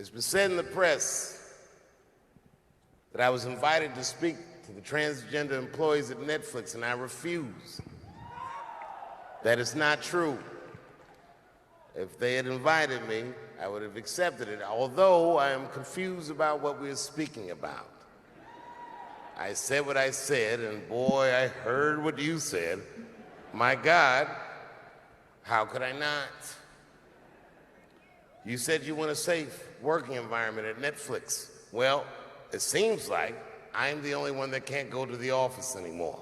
It's been said in the press that I was invited to speak to the transgender employees at Netflix, and I refuse. That is not true. If they had invited me, I would have accepted it, although I am confused about what we are speaking about. I said what I said, and boy, I heard what you said. My God, how could I not? You said you want a safe working environment at Netflix. Well, it seems like I'm the only one that can't go to the office anymore.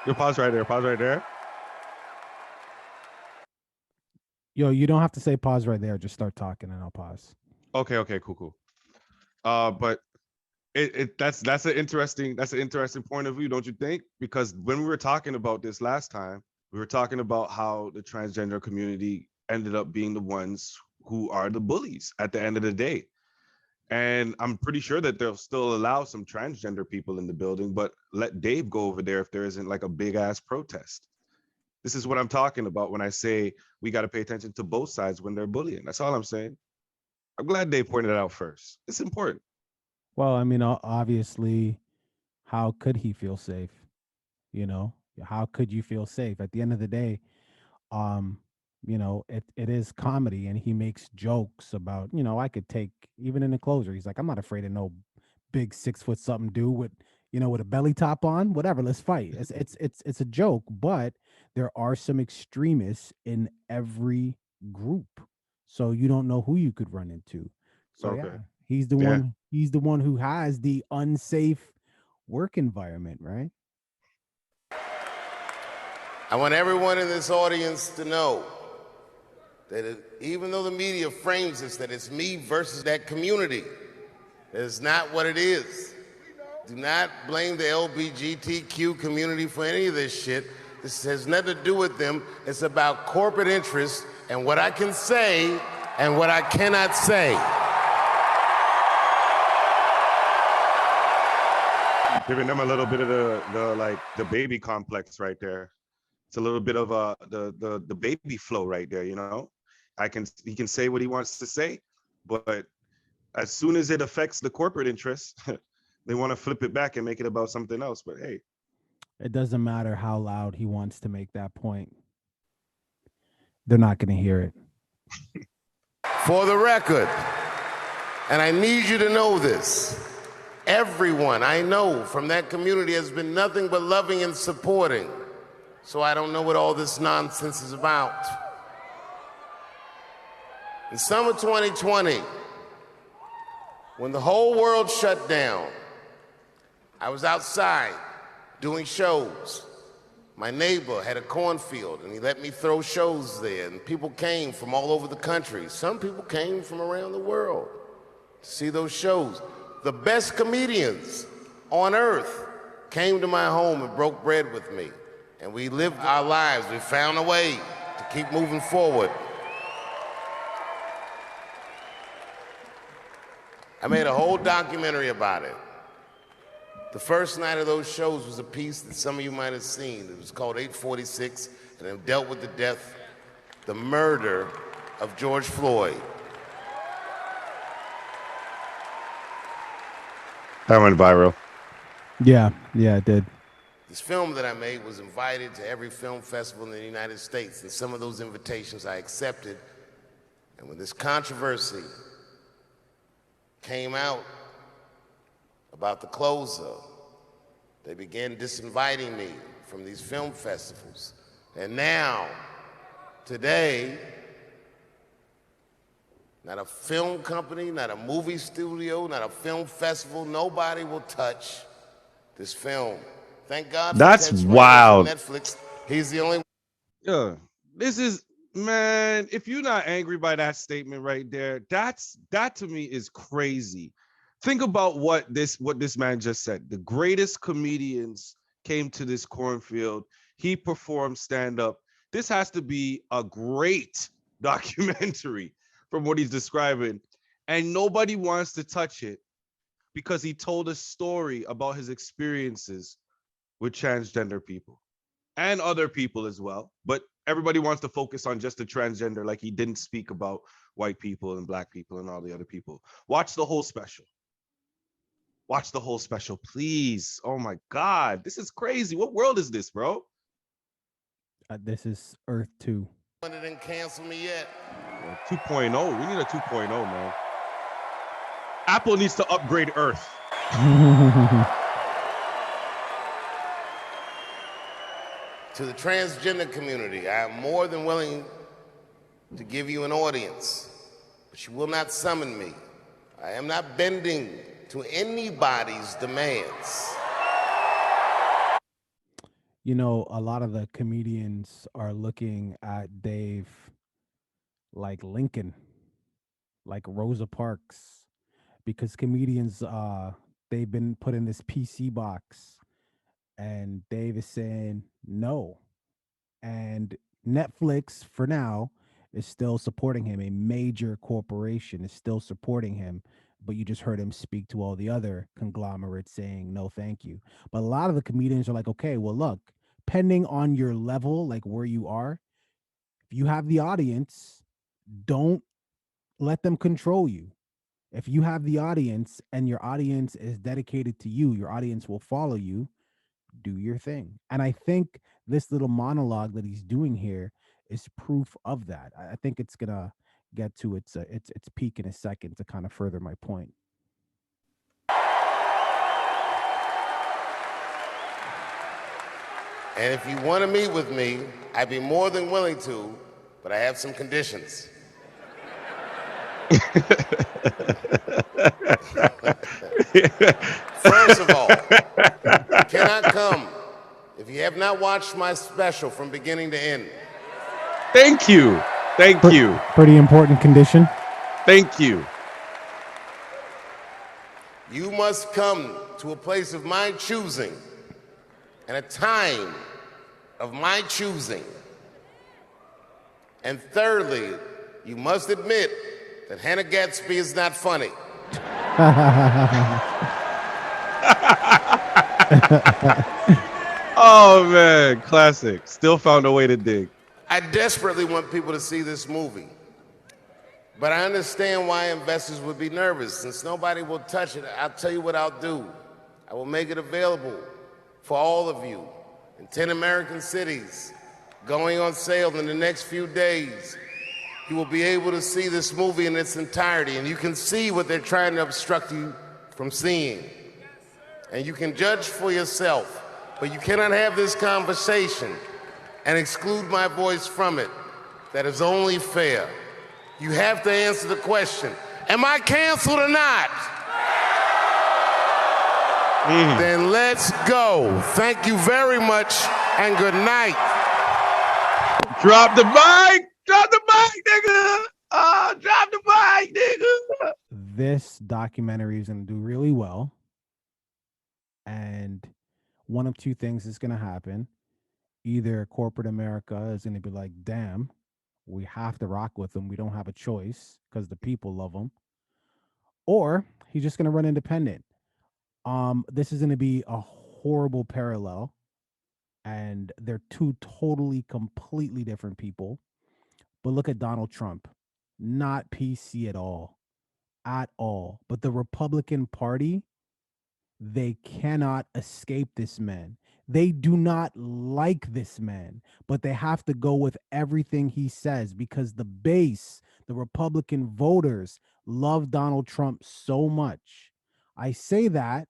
You pause right there. Pause right there. Yo, you don't have to say pause right there. Just start talking and I'll pause. Okay, cool. But that's an interesting point of view, don't you think? Because when we were talking about this last time, we were talking about how the transgender community ended up being the ones who are the bullies at the end of the day. And I'm pretty sure that they'll still allow some transgender people in the building, but let Dave go over there if there isn't like a big ass protest. This is what I'm talking about when I say we got to pay attention to both sides when they're bullying. That's all I'm saying. I'm glad Dave pointed it out first. It's important. Well, I mean, obviously, how could he feel safe? You know, how could you feel safe? At the end of the day, um, it is comedy, and he makes jokes about, I could take even in the closer. He's like, I'm not afraid of no big 6 foot something dude with, with a belly top on. Whatever, let's fight. It's a joke, but there are some extremists in every group, so you don't know who you could run into. So Okay. yeah, he's the Yeah. one. He's the one who has the unsafe work environment, right? I want everyone in this audience to know that even though the media frames this, that it's me versus that community, that is not what it is. Do not blame the LGBTQ community for any of this shit. This has nothing to do with them. It's about corporate interests and what I can say and what I cannot say. Giving them a little bit of the baby complex right there. It's a little bit of the baby flow right there, he can say what he wants to say, but as soon as it affects the corporate interests, they want to flip it back and make it about something else. But hey, it doesn't matter how loud he wants to make that point. They're not going to hear it. For the record, and I need you to know this, everyone I know from that community has been nothing but loving and supporting. So I don't know what all this nonsense is about. In summer 2020, when the whole world shut down, I was outside doing shows. My neighbor had a cornfield, and he let me throw shows there, and people came from all over the country. Some people came from around the world to see those shows. The best comedians on earth came to my home and broke bread with me, and we lived our lives. We found a way to keep moving forward. I made a whole documentary about it. The first night of those shows was a piece that some of you might have seen. It was called 846, and it dealt with the murder of George Floyd. that went viral. Yeah, it did. This film that I made was invited to every film festival in the United States, and some of those invitations I accepted. And when this controversy came out about the closer, they began disinviting me from these film festivals. And now, today, not a film company, not a movie studio, not a film festival, nobody will touch this film. Thank God for That's Ted wild. Swayze from Netflix. He's the only. Yeah, this is, man, if you're not angry by that statement right there, that to me is crazy. Think about what this man just said. The greatest comedians came to this cornfield. He performed stand-up. This has to be a great documentary from what he's describing. And nobody wants to touch it because he told a story about his experiences with transgender people and other people as well. But everybody wants to focus on just the transgender, like he didn't speak about white people and black people and all the other people. Watch the whole special. Watch the whole special, please. Oh my God, this is crazy. What world is this, bro? This is Earth 2. They didn't cancel me yet. 2.0. We need a 2.0, man. Apple needs to upgrade Earth. To the transgender community, I am more than willing to give you an audience, but you will not summon me. I am not bending to anybody's demands. You know, a lot of the comedians are looking at Dave like Lincoln, like Rosa Parks, because comedians, they've been put in this PC box, and Dave is saying no. And Netflix, for now, is still supporting him. A major corporation is still supporting him, but you just heard him speak to all the other conglomerates saying no, thank you. But a lot of the comedians are like, okay, well, look, depending on your level, like where you are, if you have the audience, don't let them control you. If you have the audience and your audience is dedicated to you, your audience will follow you. Do your thing. And I think this little monologue that he's doing here is proof of that. I think it's gonna get to its peak in a second to kind of further my point. And if you want to meet with me, I'd be more than willing to, but I have some conditions. First of all, you cannot come if you have not watched my special from beginning to end. Thank you. Thank you. Pretty important condition. Thank you. You must come to a place of my choosing and a time of my choosing. And thirdly, you must admit that Hannah Gadsby is not funny. Oh man, classic. Still found a way to dig. I desperately want people to see this movie. But I understand why investors would be nervous. Since nobody will touch it, I'll tell you what I'll do. I will make it available for all of you in 10 American cities, going on sale in the next few days. You will be able to see this movie in its entirety, and you can see what they're trying to obstruct you from seeing. And you can judge for yourself, but you cannot have this conversation and exclude my voice from it. That is only fair. You have to answer the question, am I canceled or not? Then let's go. Thank you very much, and good night. Drop the mic! Drop the mic, nigga! Drop the mic, nigga! This documentary is going to do really well. And one of two things is going to happen. Either corporate America is going to be like, damn, we have to rock with them. We don't have a choice because the people love them. Or he's just going to run independent. This is going to be a horrible parallel. And they're two totally, completely different people. But look at Donald Trump. Not PC at all. At all. But the Republican Party, they cannot escape this man. They do not like this man, but they have to go with everything he says because the base, the Republican voters, love Donald Trump so much. I say that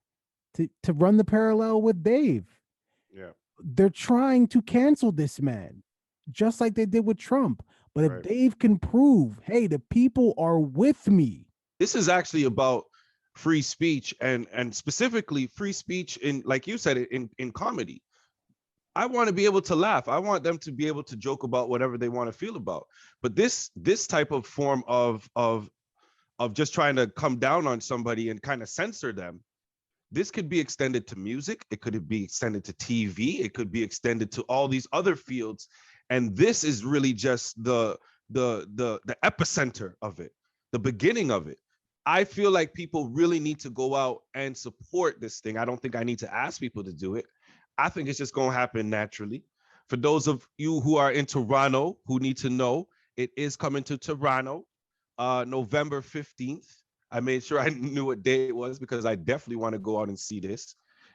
to run the parallel with Dave. Yeah. They're trying to cancel this man, just like they did with Trump. But if Dave can prove, hey, the people are with me. This is actually about free speech and specifically free speech in, like you said, in comedy. I want to be able to laugh. I want them to be able to joke about whatever they want to feel about. But this type of form of just trying to come down on somebody and kind of censor them, this could be extended to music. It could be extended to TV. It could be extended to all these other fields. And this is really just the epicenter of it, the beginning of it. I feel like people really need to go out and support this thing. I don't think I need to ask people to do it. I think it's just going to happen naturally. For those of you who are in Toronto who need to know, it is coming to Toronto, November 15th. I made sure I knew what day it was because I definitely want to go out and see this,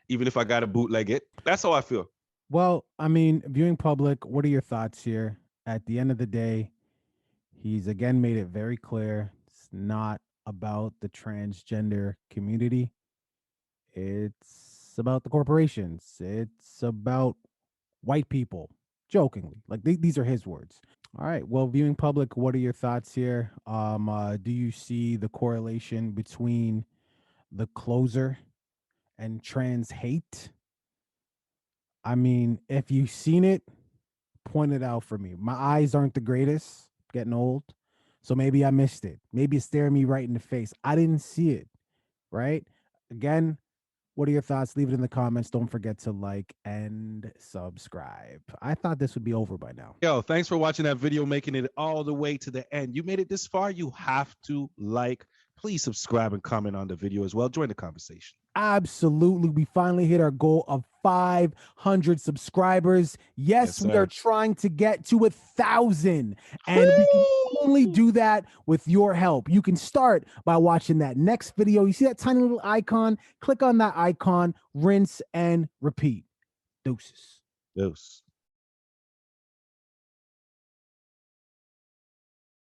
even if I got to bootleg it. That's how I feel. Well, I mean, viewing public, what are your thoughts here? At the end of the day, he's again made it very clear it's not about the transgender community. It's about the corporations. It's about white people, jokingly. Like these are his words. All right. Well, viewing public, what are your thoughts here? Do you see the correlation between the closer and trans hate? I mean, if you've seen it, point it out for me. My eyes aren't the greatest, getting old. So maybe I missed it. Maybe it's staring me right in the face. I didn't see it, right? Again, what are your thoughts? Leave it in the comments. Don't forget to like and subscribe. I thought this would be over by now. Yo, thanks for watching that video, making it all the way to the end. You made it this far, you have to like. Please subscribe and comment on the video as well. Join the conversation. Absolutely. We finally hit our goal of 500 subscribers. Yes, we are trying to get to 1,000, and we can only do that with your help. You can start by watching that next video. You see that tiny little icon? Click on that icon, rinse and repeat. Deuces. Deuce.